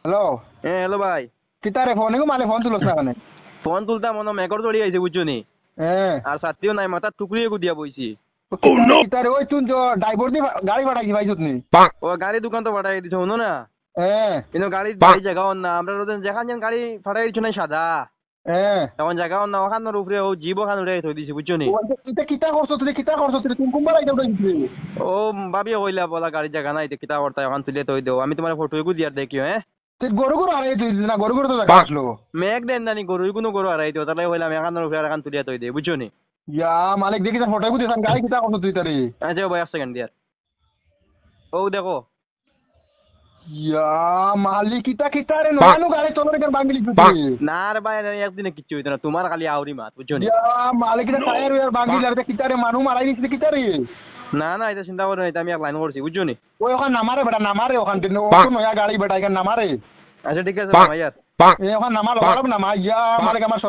Hello. Hello ভাই। কিতারে phone গো মানে phone তুলছ না মানে? ফোন তুলতাম মনে মেঘর চড়ি আইছে বুঝছো নি। হ্যাঁ। আর ছাত্রীও নাই মাথা টুকরিয়ে গুদিয়া বইছি। কিতারে কিতারে ওই তুই তো ড্রাইভার দি গাড়ি ভাড়াই ভাই তুমি? ও গাড়ি দোকান তো ফাটাই দিছো হনো না। হ্যাঁ। কিন্তু গাড়ি গাড়ি জায়গাও না আমরা রোদেন যেখান যেন গাড়ি ফাটাই দিছো না সাদা। হ্যাঁ। তখন জায়গাও না ওখানোর উপরে ও জীব ওখান উড়ে থই দিছি বুঝছো নি। এটা কিতা করছ তুই তুমি কোনবার আইতা উঠাইছিস? ও ভাবি কইলা বলা গাড়ি জায়গা নাই কিতা করতা ওখান তুলে থই দেও আমি তোমার ফটো গুদিয়ার দেখিও হ্যাঁ। তুই গরু গরু হারাই তুই না গরু গরু তো দেখা আসলো। মেঘ দেন জানি গরু কোনো গরু হারাই দিও তাহলে হইলাম এখানোর উপরে এখান তুলিয়া থই দে বুঝছো নি। ইয়া মালিক দেখি তার ফটো দিছান গাড়ি কিতা করছ তুই তারে? আচ্ছা ভাই এক সেকেন্ড দিয়ার। ও দেখো। ইয়া মালিক কিতা কিতারে নয়ানো গাড়ি তোর কেন বাঙ্গলি তুই? না রে ভাই একদিনে কিচ্ছু হইতো না তোমার খালি আউরি মাত বুঝছো নি। ইয়া মালিক কিতা টায়ার ইয়ার বাঙ্গলি আর কিতারে মানু মারাই দিছিস কিতারে? না না এটা চিন্তা করো না এটা আমি এক লাইন করছি বুঝছো নি। ওই ওখান নামারে বেটা নামারে ওখান থেকে ও তো নয়া গাড়ি বেটা এখান নামারে। আচ্ছা ঠিক আছে ভাইয়ার। এ ওখান নামালো নামা ইয়া মালিক আমার